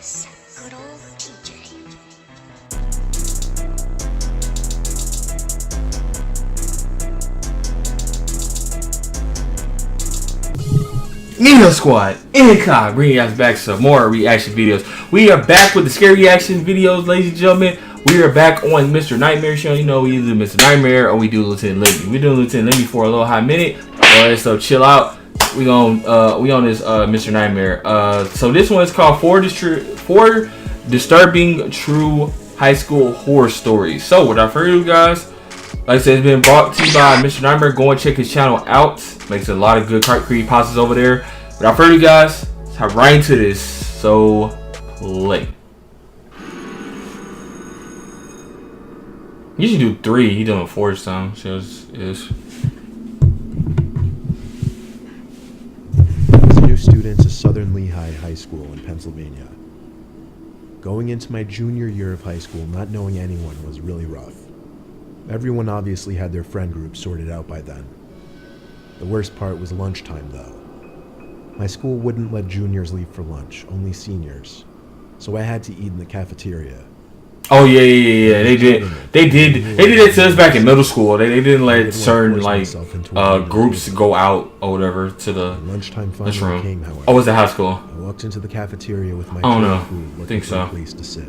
Yes, good old TJ. Nino Squad, Incog, bringing us back some more reaction videos. We are back with the scary reaction videos, ladies and gentlemen. We are back on Mr. Nightmare show. You know, we either do Mr. Nightmare or we do Lieutenant Libby. We're doing Lieutenant Libby for a little hot minute. So chill out. We on this Mr. Nightmare. So this one is called Four Disturbing True High School Horror Stories. So without further ado, guys, like I said, it's been brought to you by Mr. Nightmare. Go and check his channel out. Makes a lot of good creepypastas over there. Without further ado, guys, let's hop right into this. So play. You should do 3. He doing 4 this time. So is. New students at Southern Lehigh High School in Pennsylvania. Going into my junior year of high school, not knowing anyone was really rough. Everyone obviously had their friend group sorted out by then. The worst part was lunchtime, though. My school wouldn't let juniors leave for lunch, only seniors. So I had to eat in the cafeteria. Oh yeah. They did that to us back in middle school. They didn't let certain groups go out or whatever to the lunchtime finally room. Came, however. Oh, was it high school? I walked into the cafeteria with my food, looking for a place to sit.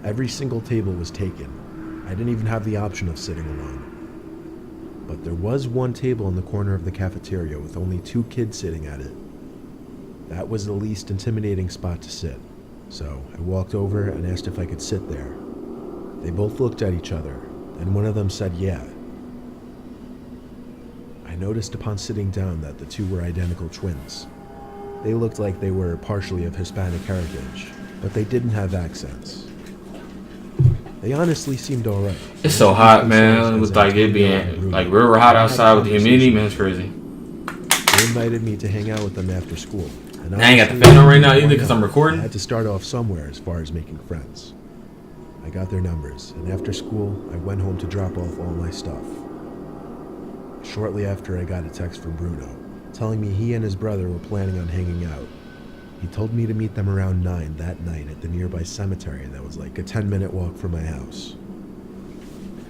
Every single table was taken. I didn't even have the option of sitting alone. But there was one table in the corner of the cafeteria with only 2 kids sitting at it. That was the least intimidating spot to sit. So I walked over and asked if I could sit there. They both looked at each other, and one of them said yeah. I noticed upon sitting down that the 2 were identical twins. They looked like they were partially of Hispanic heritage, but they didn't have accents. They honestly seemed alright. It's so hot, man. It was like it being like real hot outside with the humidity, man. It's crazy. They invited me to hang out with them after school. And I ain't got the fan on right now either because I'm recording. I had to start off somewhere as far as making friends. I got their numbers, and after school, I went home to drop off all my stuff. Shortly after, I got a text from Bruno, telling me he and his brother were planning on hanging out. He told me to meet them around 9 that night at the nearby cemetery that was like a 10-minute walk from my house.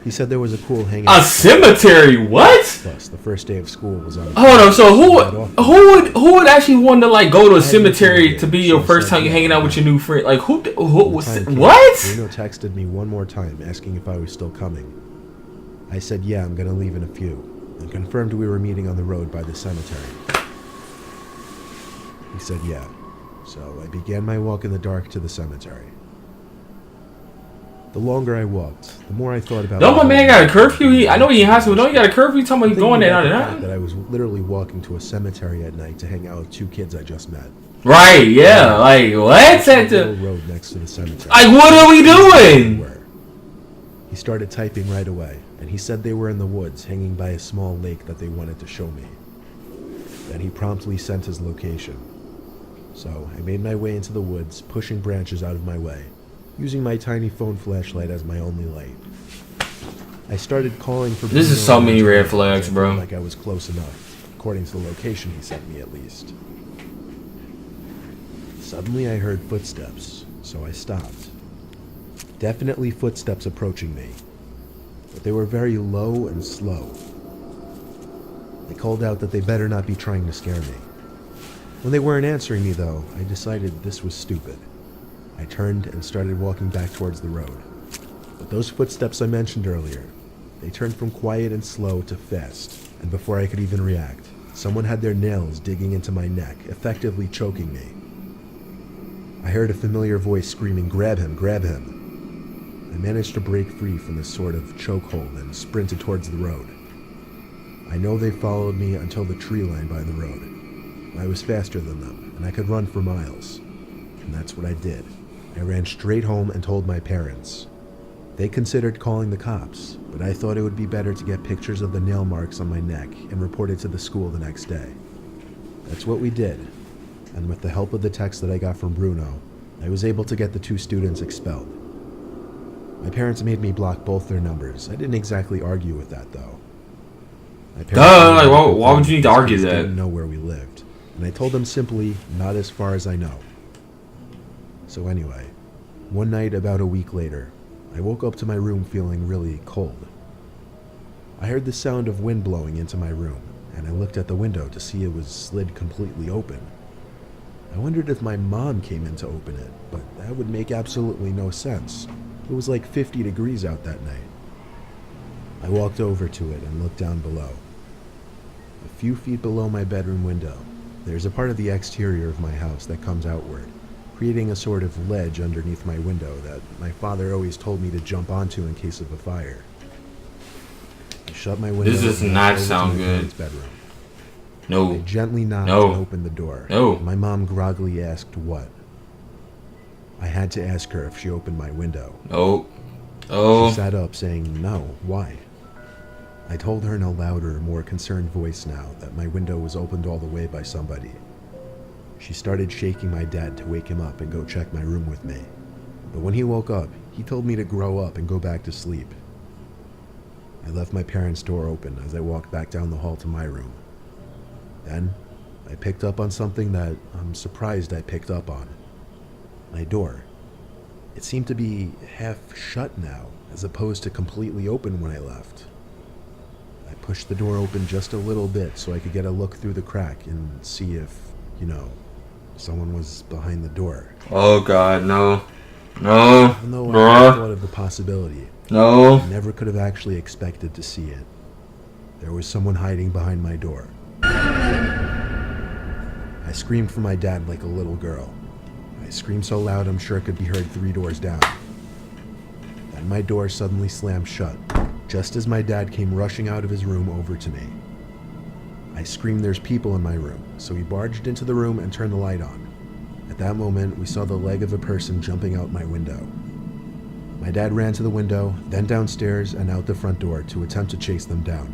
He said there was a cool hangout. A cemetery? What? Plus, the first day of school was on. Hold on. So who would actually want to like go to a cemetery to be your first time you hanging out with your new friend? Like who was what? Bruno texted me one more time asking if I was still coming. I said yeah, I'm gonna leave in a few, and confirmed we were meeting on the road by the cemetery. He said yeah. So I began my walk in the dark to the cemetery. The longer I walked, the more I thought about. Don't my man got a curfew? I know he in high school. Don't he got a curfew? Talking about he going there now. That I was literally walking to a cemetery at night to hang out with 2 kids I just met. Right? Yeah. Like what? At the road next to the cemetery. Like what are we doing? He started typing right away, and he said they were in the woods, hanging by a small lake that they wanted to show me. Then he promptly sent his location. So I made my way into the woods, pushing branches out of my way, using my tiny phone flashlight as my only light. I started calling for. This is so many red flags, bro. Like I was close enough, according to the location he sent me at least. Suddenly I heard footsteps, so I stopped. Definitely footsteps approaching me, but they were very low and slow. I called out that they better not be trying to scare me. When they weren't answering me, though, I decided this was stupid. I turned and started walking back towards the road. But those footsteps I mentioned earlier, they turned from quiet and slow to fast, and before I could even react, someone had their nails digging into my neck, effectively choking me. I heard a familiar voice screaming, "Grab him, grab him." I managed to break free from this sort of chokehold and sprinted towards the road. I know they followed me until the tree line by the road. I was faster than them, and I could run for miles. And that's what I did. I ran straight home and told my parents. They considered calling the cops, but I thought it would be better to get pictures of the nail marks on my neck and report it to the school the next day. That's what we did, and with the help of the text that I got from Bruno, I was able to get the 2 students expelled. My parents made me block both their numbers. I didn't exactly argue with that, though. Like, why would you need to argue that? Didn't know where we lived, and I told them simply, not as far as I know. So anyway, one night about a week later, I woke up to my room feeling really cold. I heard the sound of wind blowing into my room, and I looked at the window to see it was slid completely open. I wondered if my mom came in to open it, but that would make absolutely no sense. It was like 50 degrees out that night. I walked over to it and looked down below. A few feet below my bedroom window, there's a part of the exterior of my house that comes outward, creating a sort of ledge underneath my window that my father always told me to jump onto in case of a fire. I shut my window. This does not sound good. Bedroom. No. I gently knocked No. and opened the door. No. My mom groggily asked what. I had to ask her if she opened my window. No. Oh. She sat up saying, "No, why?" I told her in a louder, more concerned voice now that my window was opened all the way by somebody. She started shaking my dad to wake him up and go check my room with me. But when he woke up, he told me to grow up and go back to sleep. I left my parents' door open as I walked back down the hall to my room. Then, I picked up on something that I'm surprised I picked up on. My door. It seemed to be half shut now, as opposed to completely open when I left. I pushed the door open just a little bit so I could get a look through the crack and see if, someone was behind the door. Oh God, no. No. Even though I Bruh. thought of the possibility, No. I never could have actually expected to see it. There was someone hiding behind my door. I screamed for my dad like a little girl. I screamed so loud I'm sure it could be heard 3 doors down. Then my door suddenly slammed shut, just as my dad came rushing out of his room over to me. I screamed there's people in my room, so he barged into the room and turned the light on. At that moment, we saw the leg of a person jumping out my window. My dad ran to the window, then downstairs and out the front door to attempt to chase them down.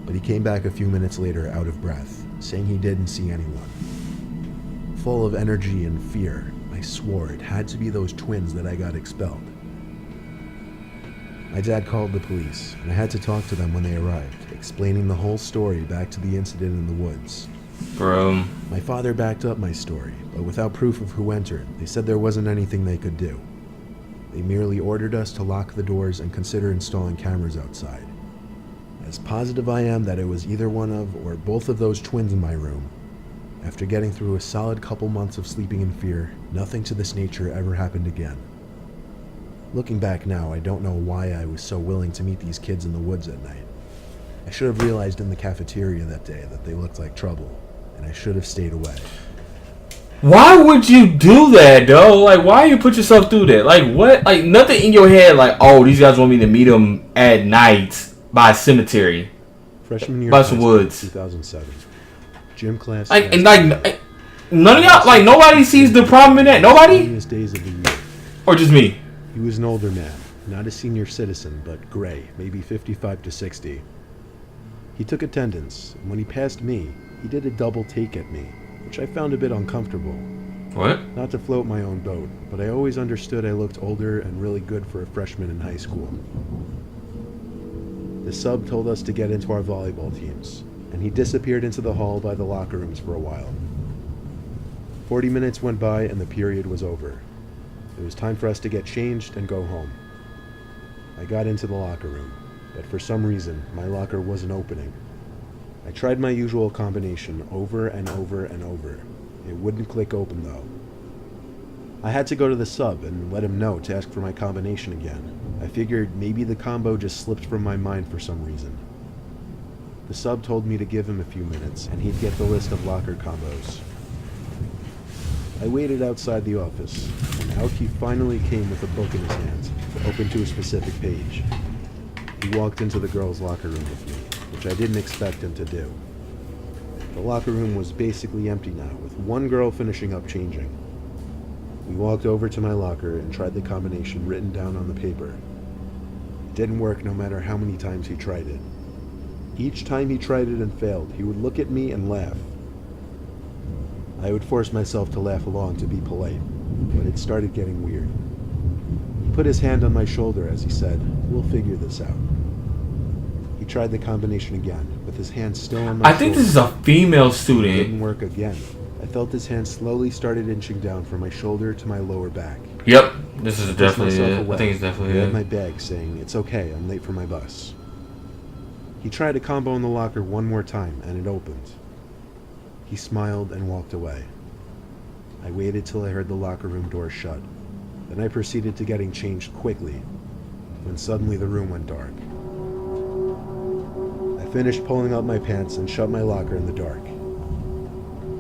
But he came back a few minutes later out of breath, saying he didn't see anyone. Full of energy and fear, I swore it had to be those twins that I got expelled. My dad called the police, and I had to talk to them when they arrived, explaining the whole story back to the incident in the woods. Bro. My father backed up my story, but without proof of who entered, they said there wasn't anything they could do. They merely ordered us to lock the doors and consider installing cameras outside. As positive I am that it was either one of or both of those twins in my room, after getting through a solid couple months of sleeping in fear, nothing to this nature ever happened again. Looking back now, I don't know why I was so willing to meet these kids in the woods at night. I should have realized in the cafeteria that day that they looked like trouble, and I should have stayed away. Why would you do that, though? Like, why you put yourself through that? Like, what? Like, nothing in your head, like, oh, these guys want me to meet them at night by a cemetery. Freshman year By of high some school, woods. 2007. Gym class. Like, and like, none of y'all, like, nobody sees the problem in that? Nobody? Funniest days of the year. Or just me? He was an older man, not a senior citizen, but gray, maybe 55 to 60. He took attendance, and when he passed me, he did a double take at me, which I found a bit uncomfortable. What? Not to float my own boat, but I always understood I looked older and really good for a freshman in high school. The sub told us to get into our volleyball teams, and he disappeared into the hall by the locker rooms for a while. 40 minutes went by and the period was over. It was time for us to get changed and go home. I got into the locker room, but for some reason, my locker wasn't opening. I tried my usual combination over and over and over. It wouldn't click open though. I had to go to the sub and let him know to ask for my combination again. I figured maybe the combo just slipped from my mind for some reason. The sub told me to give him a few minutes and he'd get the list of locker combos. I waited outside the office, and out he finally came with a book in his hands, open to a specific page. He walked into the girls' locker room with me, which I didn't expect him to do. The locker room was basically empty now, with one girl finishing up changing. We walked over to my locker and tried the combination written down on the paper. It didn't work no matter how many times he tried it. Each time he tried it and failed, he would look at me and laugh. I would force myself to laugh along to be polite, but it started getting weird. He put his hand on my shoulder as he said, "We'll figure this out." He tried the combination again, with his hand still on my shoulder. I think this is a female It student. didn't work again. I felt his hand slowly started inching down from my shoulder to my lower back. Yep, this is Pushed definitely myself it. away I think it's definitely and grabbed it. my bag, saying, "It's okay, I'm late for my bus." He tried a combo in the locker one more time, and it opened. He smiled and walked away. I waited till I heard the locker room door shut. Then I proceeded to getting changed quickly, when suddenly the room went dark. I finished pulling up my pants and shut my locker in the dark.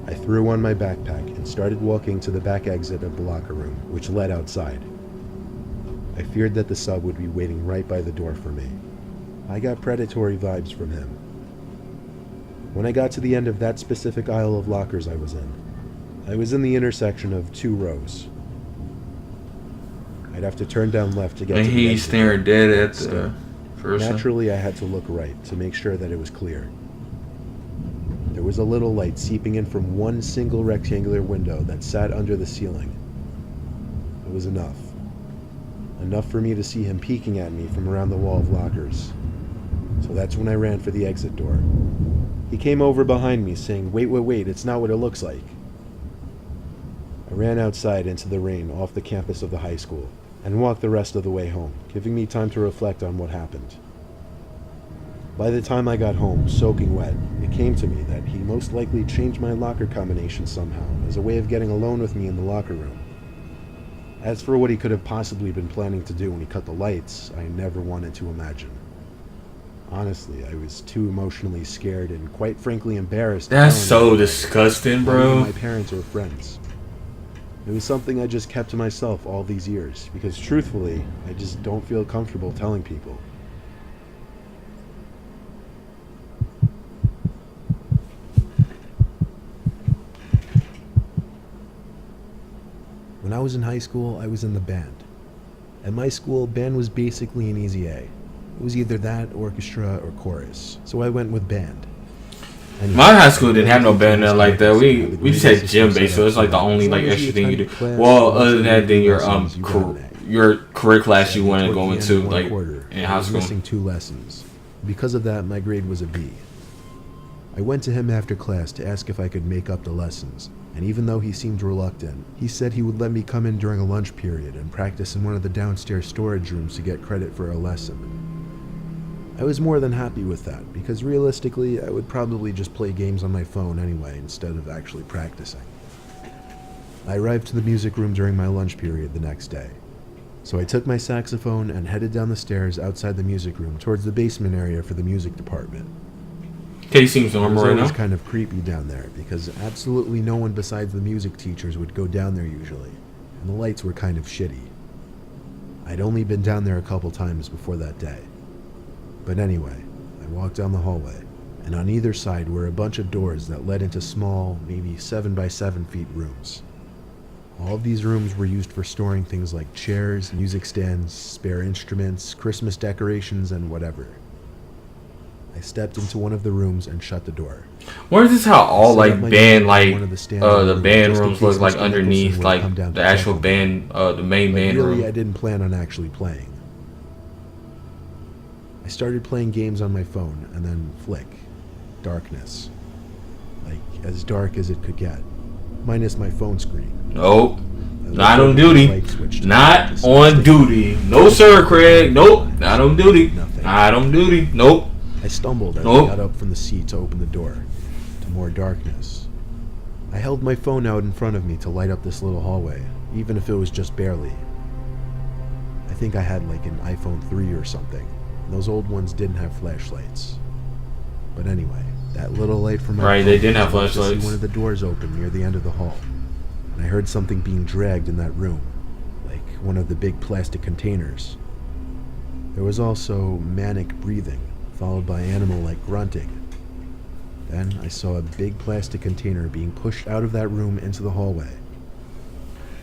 I threw on my backpack and started walking to the back exit of the locker room, which led outside. I feared that the sub would be waiting right by the door for me. I got predatory vibes from him. When I got to the end of that specific aisle of lockers I was in the intersection of two rows. I'd have to turn down left to get And to the he's exit. staring dead at the person. Naturally, I had to look right to make sure that it was clear. There was a little light seeping in from one single rectangular window that sat under the ceiling. It was enough. Enough for me to see him peeking at me from around the wall of lockers. So that's when I ran for the exit door. He came over behind me saying, wait, it's not what it looks like." I ran outside into the rain off the campus of the high school and walked the rest of the way home, giving me time to reflect on what happened. By the time I got home, soaking wet, it came to me that he most likely changed my locker combination somehow as a way of getting alone with me in the locker room. As for what he could have possibly been planning to do when he cut the lights, I never wanted to imagine. Honestly, I was too emotionally scared and quite frankly embarrassed. That's to tell so anyone, disgusting, not even bro. my parents or friends. It was something I just kept to myself all these years because truthfully, I just don't feel comfortable telling people. When I was in high school, I was in the band. At my school, band was basically an easy A. It was either that, orchestra, or chorus. So I went with band. Anyway, My high school didn't have no band like that. We just had gym based, so it's like the only like extra thing you do. Well, other than that, then your career class you want to go into like in high school. Missing 2 lessons. Because of that, my grade was a B. I went to him after class to ask if I could make up the lessons, and even though he seemed reluctant, he said he would let me come in during a lunch period and practice in one of the downstairs storage rooms to get credit for a lesson. I was more than happy with that, because realistically, I would probably just play games on my phone anyway instead of actually practicing. I arrived to the music room during my lunch period the next day. So I took my saxophone and headed down the stairs outside the music room towards the basement area for the music department. Case seems normal right It was now. kind of creepy down there because absolutely no one besides the music teachers would go down there usually, and the lights were kind of shitty. I'd only been down there a couple times before that day. But anyway, I walked down the hallway, and on either side were a bunch of doors that led into small, maybe 7 by 7 feet rooms. All of these rooms were used for storing things like chairs, music stands, spare instruments, Christmas decorations, and whatever. I stepped into one of the rooms and shut the door. Where is this how all like band like the band just in rooms case look like Mr. underneath Nicholson would like come down to the actual check on me. band the main But band really, room? I didn't plan on actually playing. I started playing games on my phone, and then flick. Darkness. Like, as dark as it could get. Minus my phone screen. Nope. I Not looked on over the duty. light switch to Not the on stick. duty. No sir, Craig. Nope. Not on duty. Nothing. Not on duty. Nope. I stumbled as Nope. I got up from the seat to open the door. To more darkness. I held my phone out in front of me to light up this little hallway, even if it was just barely. I think I had like an iPhone 3 or something. Those old ones didn't have flashlights. But anyway, that little light from my Right, phone they didn't have was to see flashlights. one of the doors open near the end of the hall, and I heard something being dragged in that room, like one of the big plastic containers. There was also manic breathing, followed by animal-like grunting. Then I saw a big plastic container being pushed out of that room into the hallway.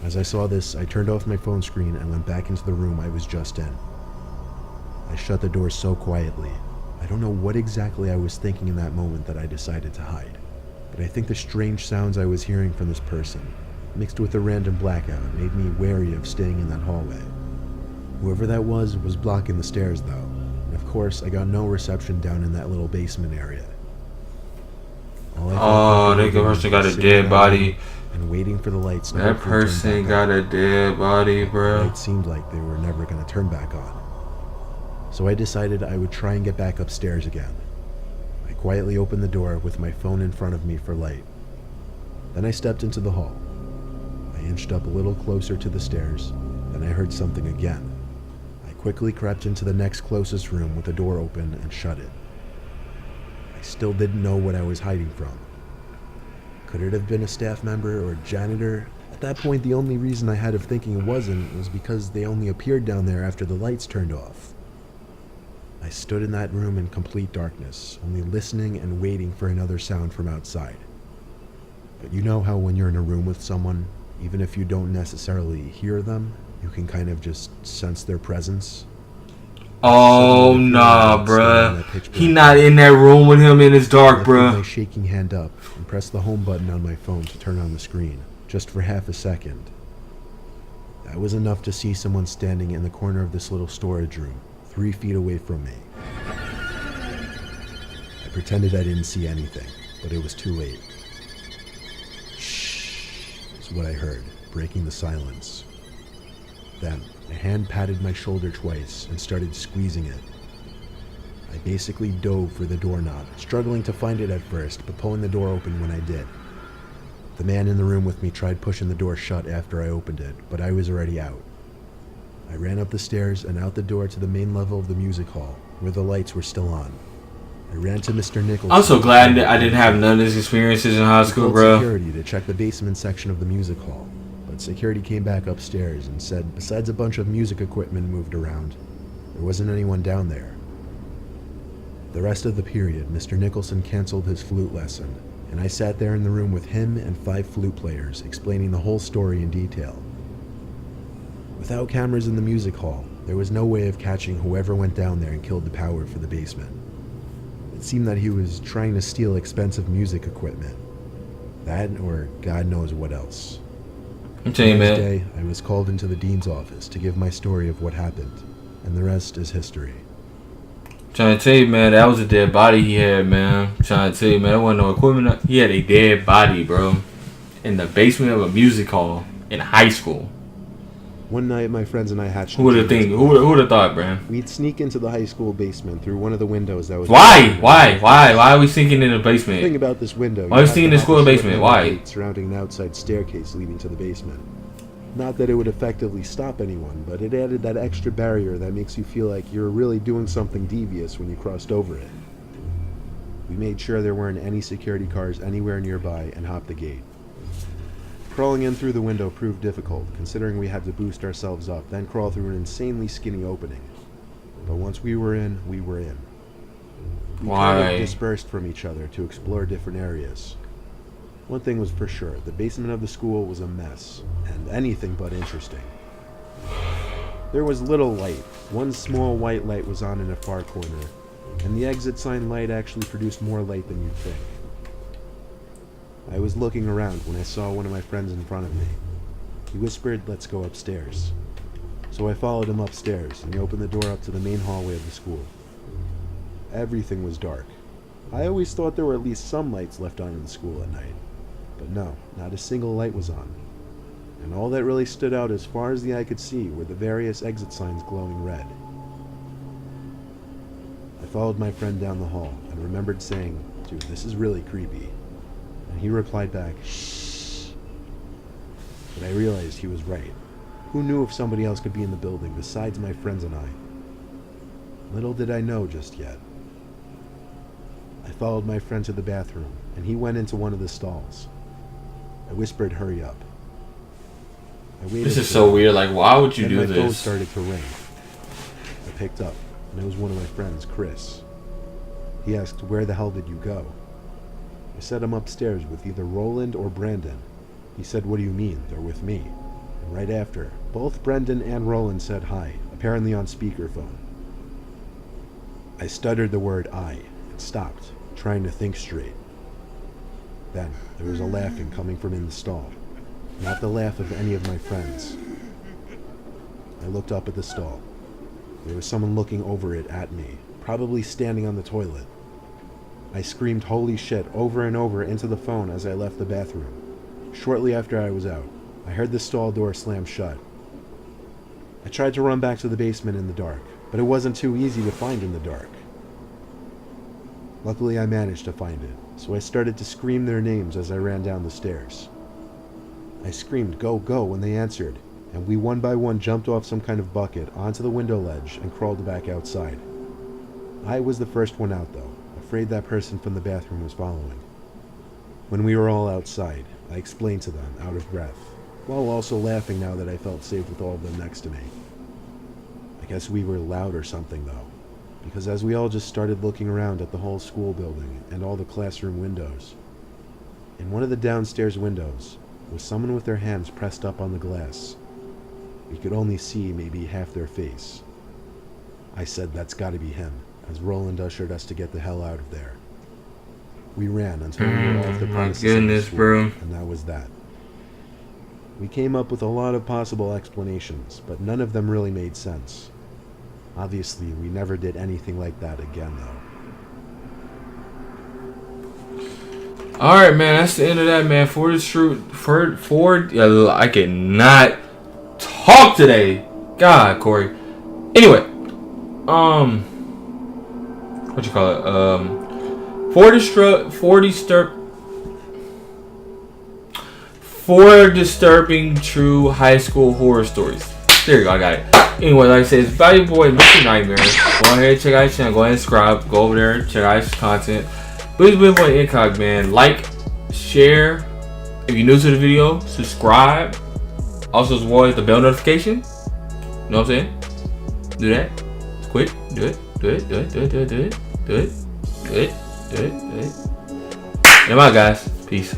As I saw this, I turned off my phone screen and went back into the room I was just in. I shut the door so quietly. I don't know what exactly I was thinking in that moment that I decided to hide, but I think the strange sounds I was hearing from this person, mixed with a random blackout, made me wary of staying in that hallway. Whoever that was blocking the stairs though, and of course I got no reception down in that little basement area. All I felt Oh, that person got a dead body. And waiting for the lights. That person got a dead body, bro. It seemed like they were never going to turn back on. So I decided I would try and get back upstairs again. I quietly opened the door with my phone in front of me for light. Then I stepped into the hall. I inched up a little closer to the stairs. Then I heard something again. I quickly crept into the next closest room with the door open and shut it. I still didn't know what I was hiding from. Could it have been a staff member or a janitor? At that point, the only reason I had of thinking it wasn't was because they only appeared down there after the lights turned off. I stood in that room in complete darkness, only listening and waiting for another sound from outside. But you know how when you're in a room with someone, even if you don't necessarily hear them, you can kind of just sense their presence? Oh, nah, bruh. He not in that room with him and it's dark, bruh. I lifted my shaking hand up and pressed the home button on my phone to turn on the screen, just for half a second. That was enough to see someone standing in the corner of this little storage room, 3 feet away from me. I pretended I didn't see anything, but it was too late. Shh, is what I heard, breaking the silence. Then, a hand patted my shoulder twice and started squeezing it. I basically dove for the doorknob, struggling to find it at first, but pulling the door open when I did. The man in the room with me tried pushing the door shut after I opened it, but I was already out. I ran up the stairs and out the door to the main level of the music hall, where the lights were still on. I ran to Mr. Nicholson. I'm so glad that I didn't have none of these experiences in high school, bro. Security to check the basement section of the music hall, but security came back upstairs and said, besides a bunch of music equipment moved around, there wasn't anyone down there. The rest of the period, Mr. Nicholson canceled his flute lesson, and I sat there in the room with him and 5 flute players, explaining the whole story in detail. Without cameras in the music hall, there was no way of catching whoever went down there and killed the power for the basement. It seemed that he was trying to steal expensive music equipment. That, or God knows what else. I'm telling you, man. The next day, I was called into the dean's office to give my story of what happened, and the rest is history. I'm trying to tell you, man, that was a dead body he had, man. I'm trying to tell you, man, there wasn't no equipment. He had a dead body, bro, in the basement of a music hall in high school. One night, my friends and I hatched. Who would have think? Who would have thought, bro? We'd sneak into the high school basement through one of the windows that was. Why? Why are we sneaking in the basement? Think about this window. Why are we sneaking in the school basement? Why? Surrounding an outside staircase leading to the basement. Not that it would effectively stop anyone, but it added that extra barrier that makes you feel like you're really doing something devious when you crossed over it. We made sure there weren't any security cars anywhere nearby and hopped the gate. Crawling in through the window proved difficult, considering we had to boost ourselves up, then crawl through an insanely skinny opening. But once we were in, we were in. We kind of dispersed from each other to explore different areas. One thing was for sure, the basement of the school was a mess, and anything but interesting. There was little light. One small white light was on in a far corner, and the exit sign light actually produced more light than you'd think. I was looking around when I saw one of my friends in front of me. He whispered, "Let's go upstairs." So I followed him upstairs, and he opened the door up to the main hallway of the school. Everything was dark. I always thought there were at least some lights left on in the school at night. But no, not a single light was on. And all that really stood out as far as the eye could see were the various exit signs glowing red. I followed my friend down the hall and remembered saying, "Dude, this is really creepy." And he replied back, "Shh." But I realized he was right. Who knew if somebody else could be in the building besides my friends and I? Little did I know just yet. I followed my friend to the bathroom, and he went into one of the stalls. I whispered, "Hurry up." I waited. This is so weird. Like, why would you do this? My phone this? started to ring. I picked up, and it was one of my friends, Chris. He asked, "Where the hell did you go?" I said I'm upstairs with either Roland or Brandon. He said, "What do you mean? They're with me." And right after, both Brendan and Roland said hi, apparently on speakerphone. I stuttered the word "I" and stopped, trying to think straight. Then, there was a laughing coming from in the stall. Not the laugh of any of my friends. I looked up at the stall. There was someone looking over it at me, probably standing on the toilet. I screamed holy shit over and over into the phone as I left the bathroom. Shortly after I was out, I heard the stall door slam shut. I tried to run back to the basement in the dark, but it wasn't too easy to find in the dark. Luckily, I managed to find it, so I started to scream their names as I ran down the stairs. I screamed, "Go, go," when they answered, and we one by one jumped off some kind of bucket onto the window ledge and crawled back outside. I was the first one out, though, afraid that person from the bathroom was following. When we were all outside, I explained to them, out of breath, while also laughing now that I felt safe with all of them next to me. I guess we were loud or something, though, because as we all just started looking around at the whole school building and all the classroom windows, in one of the downstairs windows was someone with their hands pressed up on the glass. We could only see maybe half their face. I said that's gotta be him, as Roland ushered us to get the hell out of there. We ran until we were off the premises of the school, bro. and that was that. We came up with a lot of possible explanations, but none of them really made sense. Obviously, we never did anything like that again, though. Alright, man, that's the end of that, man. I cannot talk today. God, Corey. Anyway, what you call it? Four disturbing true high school horror stories. There you go, I got it. Anyway, like I said, it's Valuable Boy, Mr. Nightmare. Go ahead, check out his channel. Go ahead and subscribe. Go over there, check out his content. Please be boy Incog, man. Like, share. If you're new to the video, subscribe. Also, as well as the bell notification. You know what I'm saying? Do that. It's quick. Do it. Do it. Do it. Do it. Do it. Do it. Do it. Do it. Do it. Do it. And my guys. Peace.